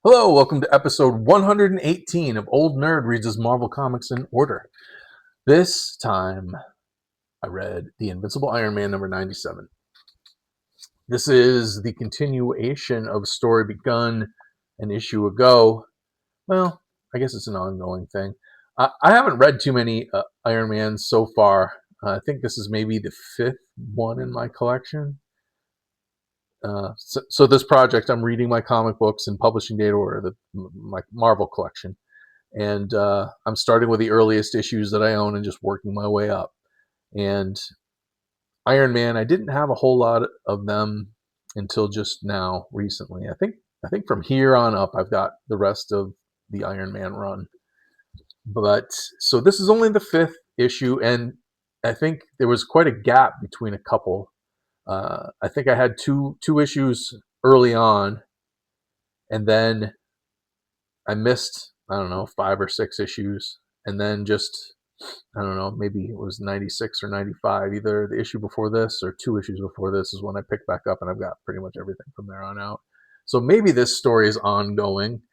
Hello, welcome to episode 118 of Old Nerd Reads His Marvel Comics in Order. This time, I read The Invincible Iron Man number 97. This is the continuation of a story begun an issue ago. Well, I guess it's an ongoing thing. I haven't read too many Iron Mans so far. I think this is maybe the fifth one in my collection. So this project, I'm reading my comic books in publishing date order, my Marvel collection. And I'm starting with the earliest issues that I own and just working my way up. And Iron Man, I didn't have a whole lot of them until just now, recently. I think from here on up, I've got the rest of the Iron Man run. But so this is only the fifth issue, and I think there was quite a gap between a couple. I think I had two issues early on, and then I missed, I don't know, 5 or 6 issues, and then just, I don't know, maybe it was 96 or 95. Either the issue before this or 2 issues before this is when I picked back up, and I've got pretty much everything from there on out. So maybe this story is ongoing.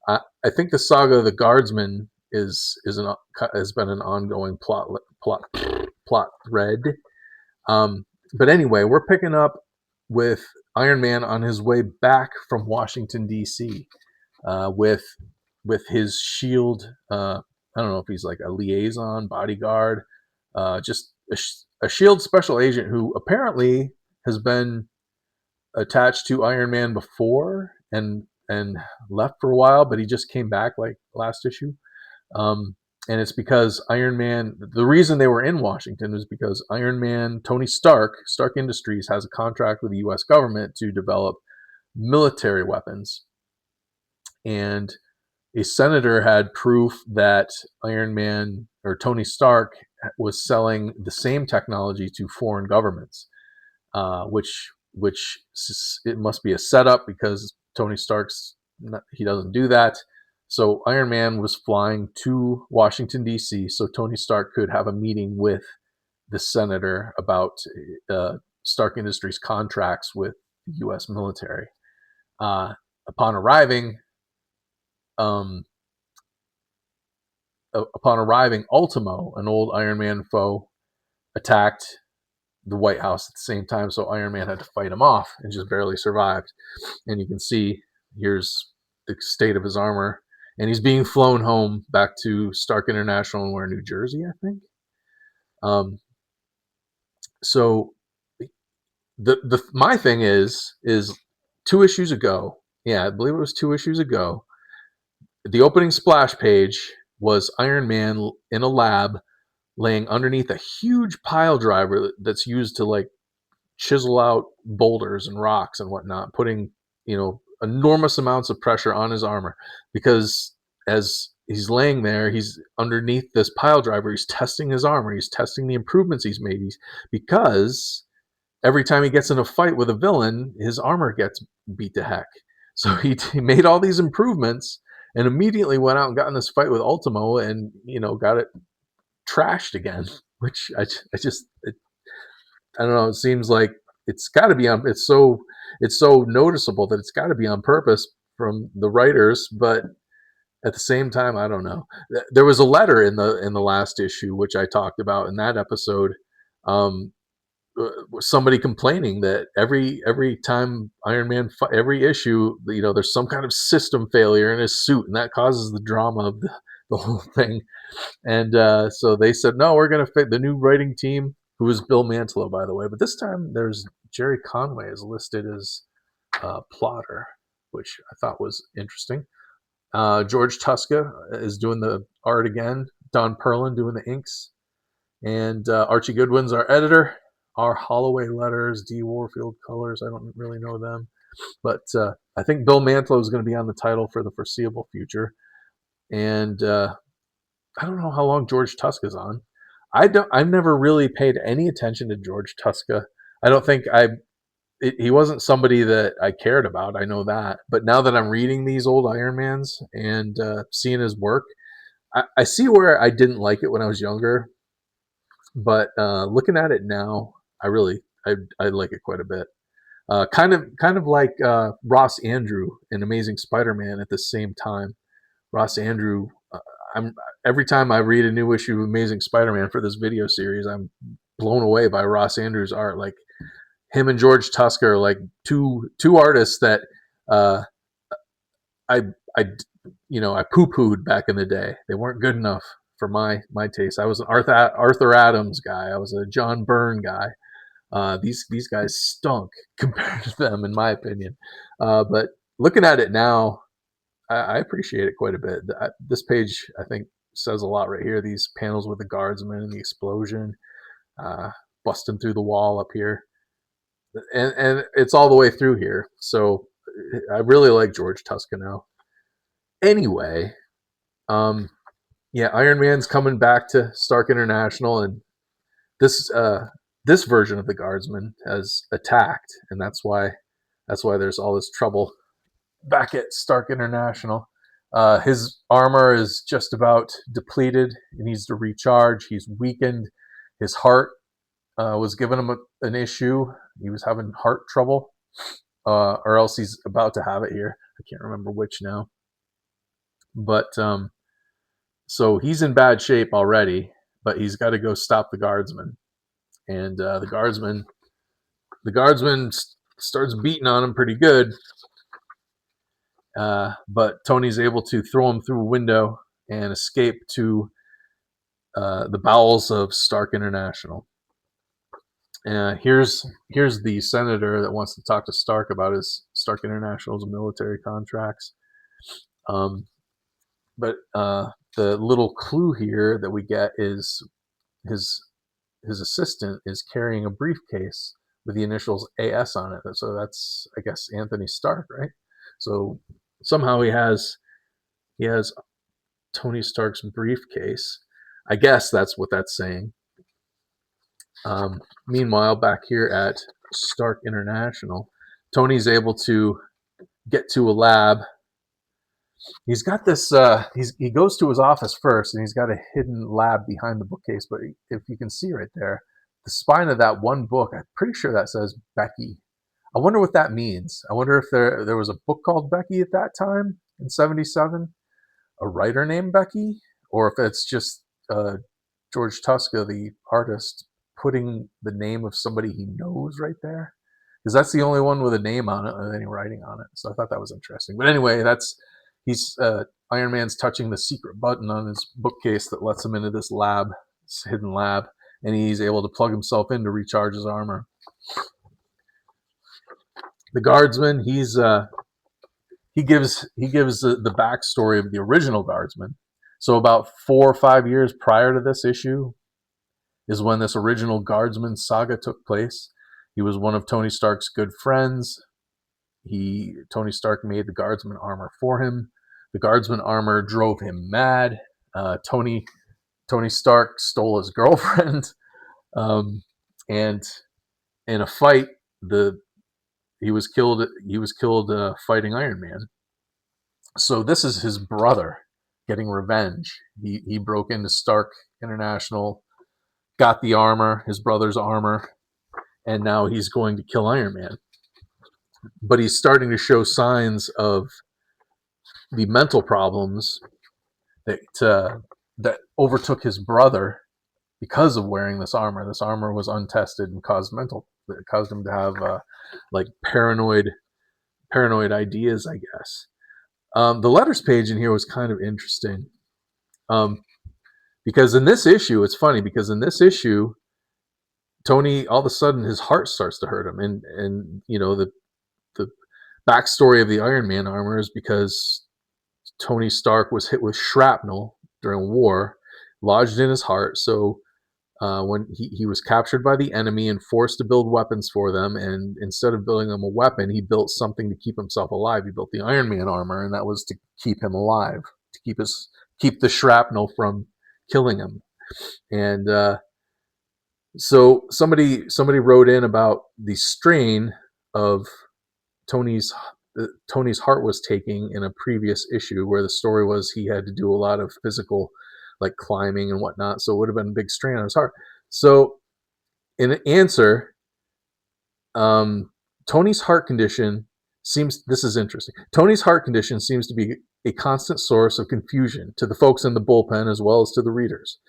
I think the saga of the Guardsman has been an ongoing plot thread. But anyway, we're picking up with Iron Man on his way back from Washington D.C. With his shield. I don't know if he's like a liaison bodyguard, just a shield special agent who apparently has been attached to Iron Man before and left for a while, but he just came back like last issue. And it's because Iron Man, the reason they were in Washington is because Iron Man, Tony Stark Industries has a contract with the US government to develop military weapons. And a senator had proof that Iron Man or Tony Stark was selling the same technology to foreign governments, which it must be a setup because Tony Stark's he doesn't do that. So Iron Man was flying to Washington D.C. so Tony Stark could have a meeting with the senator about Stark Industries contracts with the U.S. military. Upon arriving, Ultimo, an old Iron Man foe, attacked the White House at the same time, so Iron Man had to fight him off and just barely survived. And you can see here's the state of his armor, and he's being flown home back to Stark International in New Jersey, I think. So my thing is 2 issues ago, yeah, I believe it was 2 issues ago, the opening splash page was Iron Man in a lab laying underneath a huge pile driver that's used to like chisel out boulders and rocks and whatnot, putting, enormous amounts of pressure on his armor, because as he's laying there, he's underneath this pile driver, he's testing his armor, he's testing the improvements he's made, because every time he gets in a fight with a villain, his armor gets beat to heck. So he made all these improvements and immediately went out and got in this fight with Ultimo and, got it trashed again, which I don't know. It seems like it's got to be on. It's so noticeable that it's got to be on purpose from the writers, but at the same time, I don't know. There was a letter in the last issue which I talked about in that episode. Somebody complaining that every time Iron Man, every issue, there's some kind of system failure in his suit, and that causes the drama of the whole thing. And so they said, no, we're going to fit the new writing team, who is Bill Mantlo, by the way. But this time there's Jerry Conway is listed as plotter, which I thought was interesting. George Tuska is doing the art again. Don Perlin doing the inks. And Archie Goodwin's our editor. R. Holloway letters, D. Warfield colors. I don't really know them. But I think Bill Mantlo is going to be on the title for the foreseeable future. And I don't know how long George Tuska's on. I've never really paid any attention to George Tuska. I don't think he wasn't somebody that I cared about. I know that. But now that I'm reading these old Iron Mans and seeing his work, I see where I didn't like it when I was younger. But looking at it now, I like it quite a bit. Kind of like Ross Andrew in Amazing Spider-Man at the same time. Ross Andrew. I'm Every time I read a new issue of Amazing Spider-Man for this video series, I'm blown away by Ross Andrews' art. Like him and George Tusker are like two artists that uh, I I I poo-pooed back in the day. They weren't good enough for my taste. I was an Arthur Adams guy. I was a John Byrne guy. These guys stunk compared to them, in my opinion. But looking at it now, I appreciate it quite a bit. This page, I think, says a lot right here. These panels with the Guardsman and the explosion, uh, busting through the wall up here, and it's all the way through here. So I really like George Tuscano. Anyway, um, yeah, Iron Man's coming back to Stark International, and this this version of the Guardsman has attacked, and that's why there's all this trouble back at Stark International. His armor is just about depleted. He needs to recharge. He's weakened. His heart was giving him an issue. He was having heart trouble, or else he's about to have it here. I can't remember which now. But so he's in bad shape already, but he's got to go stop the Guardsman. And the Guardsman starts beating on him pretty good. But Tony's able to throw him through a window and escape to the bowels of Stark International. Here's the senator that wants to talk to Stark about his Stark International's military contracts. But the little clue here that we get is his assistant is carrying a briefcase with the initials AS on it. So that's, I guess, Anthony Stark, right? So somehow he has Tony Stark's briefcase. I guess that's what that's saying. Meanwhile, back here at Stark International, Tony's able to get to a lab. He's got this. He goes to his office first, and he's got a hidden lab behind the bookcase. But if you can see right there, the spine of that one book, I'm pretty sure that says Becky. I wonder what that means. I wonder if there was a book called Becky at that time in '77, a writer named Becky, or if it's just George Tuska, the artist, putting the name of somebody he knows right there, because that's the only one with a name on it and any writing on it. So I thought that was interesting. But anyway, he's Iron Man's touching the secret button on his bookcase that lets him into this lab, this hidden lab, and he's able to plug himself in to recharge his armor. The Guardsman, he gives the backstory of the original Guardsman. So about 4 or 5 years prior to this issue is when this original Guardsman saga took place. He was one of Tony Stark's good friends. Tony Stark made the Guardsman armor for him. The Guardsman armor drove him mad. Tony Stark stole his girlfriend, and in a fight, he was killed. He was killed fighting Iron Man. So this is his brother getting revenge. He broke into Stark International, got the armor, his brother's armor, and now he's going to kill Iron Man. But he's starting to show signs of the mental problems that overtook his brother because of wearing this armor. This armor was untested and caused him to have like paranoid ideas, I guess. The letters page in here was kind of interesting, because in this issue, it's funny because in this issue, Tony, all of a sudden his heart starts to hurt him, and the backstory of the Iron Man armor is because Tony Stark was hit with shrapnel during war, lodged in his heart. So when he was captured by the enemy and forced to build weapons for them, and instead of building them a weapon, he built something to keep himself alive. He built the Iron Man armor, and that was to keep him alive, to keep the shrapnel from killing him. And so somebody wrote in about the strain of Tony's heart was taking in a previous issue, where the story was he had to do a lot of physical, like climbing and whatnot. So it would have been a big strain on his heart. So in an answer, Tony's heart condition this is interesting. Tony's heart condition seems to be a constant source of confusion to the folks in the bullpen as well as to the readers.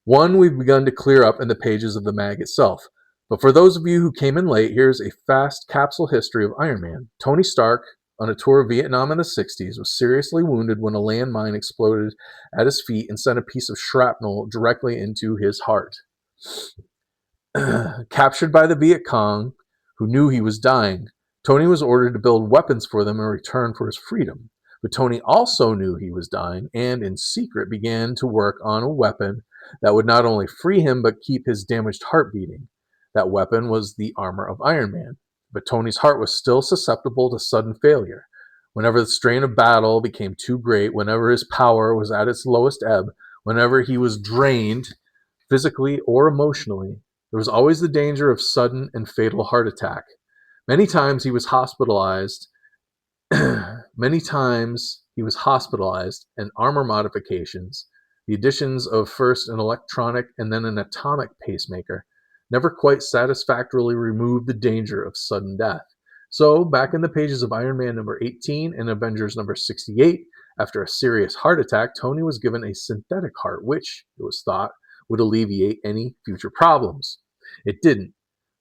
One we've begun to clear up in the pages of the mag itself. But for those of you who came in late, here's a fast capsule history of Iron Man. Tony Stark, on a tour of Vietnam in the 60s, was seriously wounded when a landmine exploded at his feet and sent a piece of shrapnel directly into his heart. Captured by the Viet Cong, who knew he was dying, Tony was ordered to build weapons for them in return for his freedom. But Tony also knew he was dying and, in secret, began to work on a weapon that would not only free him but keep his damaged heart beating. That weapon was the armor of Iron Man. But Tony's heart was still susceptible to sudden failure. Whenever the strain of battle became too great, whenever his power was at its lowest ebb, whenever he was drained physically or emotionally, there was always the danger of sudden and fatal heart attack. Many times he was hospitalized. Many times he was hospitalized, and armor modifications, the additions of first an electronic and then an atomic pacemaker, never quite satisfactorily removed the danger of sudden death. So, back in the pages of Iron Man number 18 and Avengers number 68, after a serious heart attack, Tony was given a synthetic heart, which, it was thought, would alleviate any future problems. It didn't.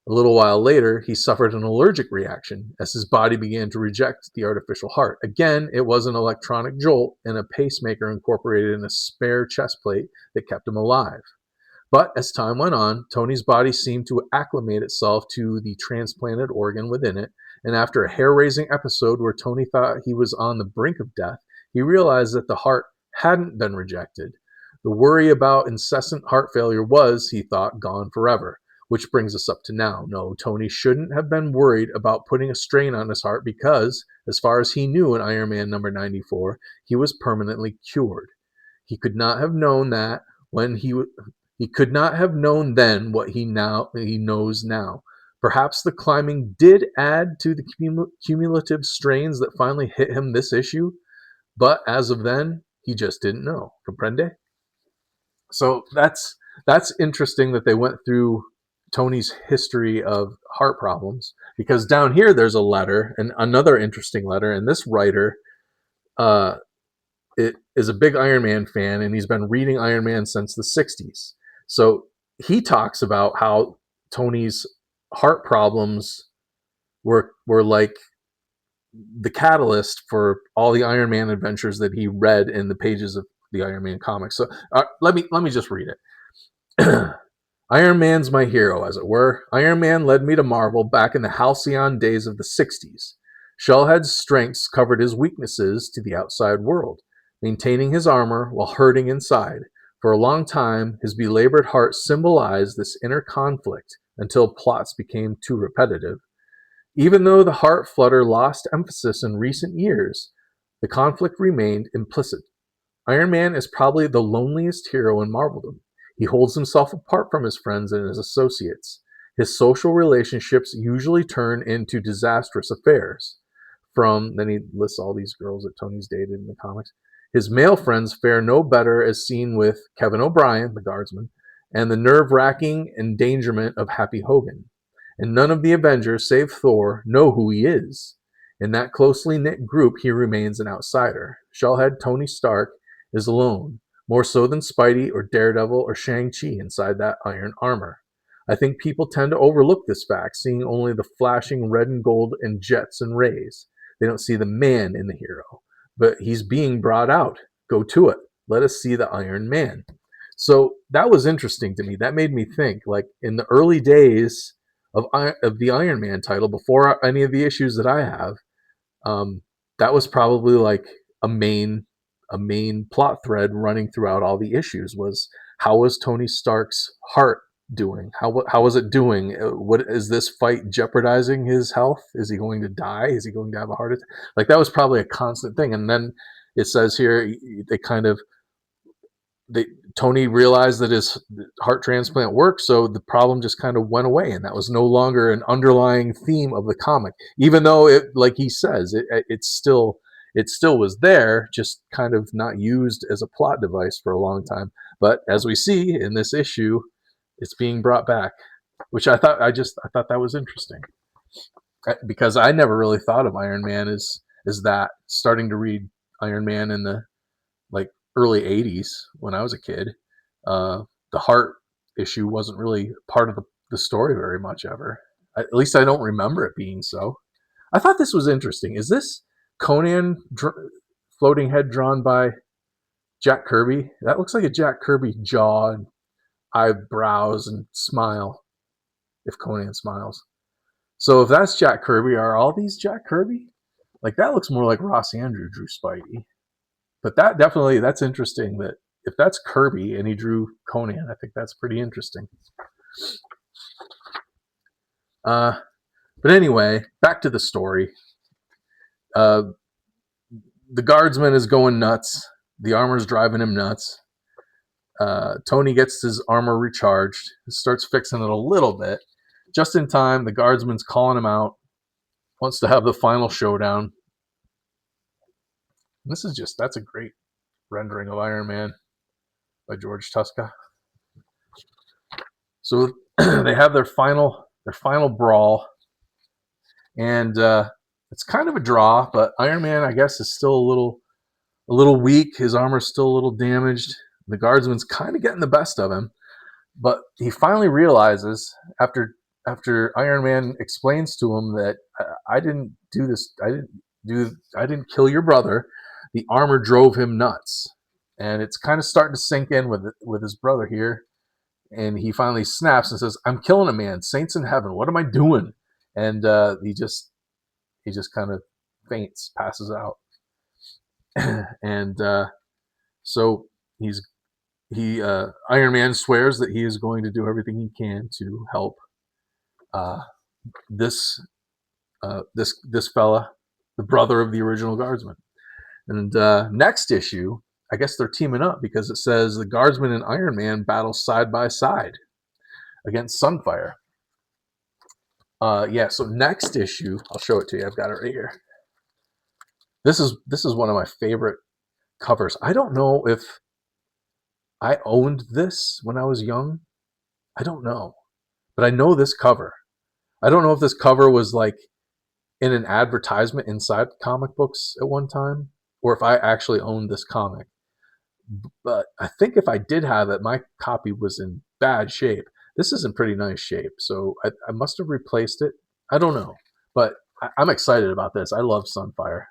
A little while later, he suffered an allergic reaction as his body began to reject the artificial heart. Again, it was an electronic jolt and a pacemaker incorporated in a spare chest plate that kept him alive. But as time went on, Tony's body seemed to acclimate itself to the transplanted organ within it, and after a hair-raising episode where Tony thought he was on the brink of death, he realized that the heart hadn't been rejected. The worry about incessant heart failure was, he thought, gone forever. Which brings us up to now. No, Tony shouldn't have been worried about putting a strain on his heart because, as far as he knew in Iron Man number 94, he was permanently cured. He could not have known that when he could not have known then what he knows now. Perhaps the climbing did add to the cumulative strains that finally hit him this issue, but as of then, he just didn't know. Comprende? So that's interesting that they went through Tony's history of heart problems, because down here there's a letter, and another interesting letter, and this writer it is a big Iron Man fan, and he's been reading Iron Man since the 60s. So he talks about how Tony's heart problems were like the catalyst for all the Iron Man adventures that he read in the pages of the Iron Man comics. So let me just read it. Iron Man's my hero, as it were. Iron Man led me to Marvel back in the halcyon days of the 60s. Shellhead's strengths covered his weaknesses to the outside world, maintaining his armor while hurting inside. For a long time, his belabored heart symbolized this inner conflict until plots became too repetitive. Even though the heart flutter lost emphasis in recent years, the conflict remained implicit. Iron Man is probably the loneliest hero in Marveldom. He holds himself apart from his friends and his associates. His social relationships usually turn into disastrous affairs. Then he lists all these girls that Tony's dated in the comics. His male friends fare no better, as seen with Kevin O'Brien, the Guardsman, and the nerve-wracking endangerment of Happy Hogan. And none of the Avengers, save Thor, know who he is. In that closely knit group, he remains an outsider. Shellhead Tony Stark is alone, more so than Spidey or Daredevil or Shang-Chi inside that iron armor. I think people tend to overlook this fact, seeing only the flashing red and gold and jets and rays. They don't see the man in the hero. But he's being brought out. Go to it. Let us see the Iron Man. So that was interesting to me. That made me think, like, in the early days of the Iron Man title, before any of the issues that I have, that was probably like a main plot thread running throughout all the issues was, how was Tony Stark's heart doing? How was it doing? What is this fight jeopardizing his health? Is he going to die? Is he going to have a heart attack? Like, that was probably a constant thing. And then it says here, Tony realized that his heart transplant worked, so the problem just kind of went away, and that was no longer an underlying theme of the comic. Even though it, like he says, it still was there, just kind of not used as a plot device for a long time. But as we see in this issue, it's being brought back, which I thought that was interesting. because I never really thought of Iron Man as that. Starting to read Iron Man in the like early '80s when I was a kid, uh, the heart issue wasn't really part of the story very much ever. At least I don't remember it being so. I thought this was interesting. Is this Conan floating head drawn by Jack Kirby? That looks like a Jack Kirby jaw and eyebrows and smile. If Conan smiles, so if that's Jack Kirby, are all these Jack Kirby? Like that looks more like Ross Andrew drew Spidey. But that's interesting. That if that's Kirby and he drew Conan, I think that's pretty interesting. Uh, but anyway, back to the story. Uh, the Guardsman is going nuts. The armor's driving him nuts. Tony gets his armor recharged, starts fixing it a little bit. Just in time, the Guardsman's calling him out, wants to have the final showdown. That's a great rendering of Iron Man by George Tuska. So they have their final brawl, and it's kind of a draw. But Iron Man, I guess, is still a little weak. His armor's still a little damaged. The Guardsman's kind of getting the best of him, but he finally realizes after Iron Man explains to him that I didn't do this. I didn't kill your brother. The armor drove him nuts, and it's kind of starting to sink in with his brother here. And he finally snaps and says, "I'm killing a man. Saints in heaven. What am I doing?" And he just kind of faints, passes out. And so Iron Man swears that he is going to do everything he can to help this fella, the brother of the original Guardsman. And next issue, I guess they're teaming up because it says the Guardsman and Iron Man battle side by side against Sunfire. So next issue, I'll show it to you. I've got it right here. This is one of my favorite covers. I don't know if I owned this when I was young. I don't know. But I know this cover. I don't know if this cover was like in an advertisement inside comic books at one time, or if I actually owned this comic. But I think if I did have it, my copy was in bad shape. This is in pretty nice shape, so I must have replaced it. I don't know, but I'm excited about this. I love Sunfire,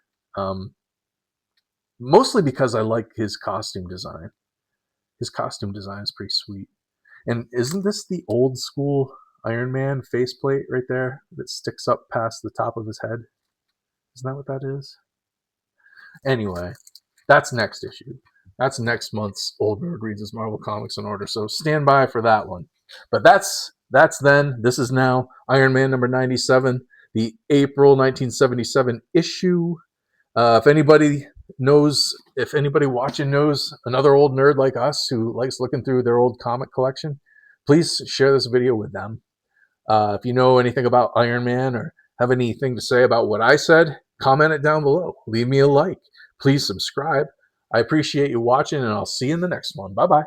mostly because I like his costume design. His costume design is pretty sweet. And isn't this the old school Iron Man faceplate right there that sticks up past the top of his head? Isn't that what that is? Anyway, that's next issue. That's next month's Old Nerd Reads His Marvel Comics in Order, so stand by for that one. But that's then. This is now Iron Man number 97, the April 1977 issue. If anybody watching knows another old nerd like us who likes looking through their old comic collection, please share this video with them. If you know anything about Iron Man or have anything to say about what I said, comment it down below. Leave me a like. Please subscribe. I appreciate you watching, and I'll see you in the next one. Bye-bye.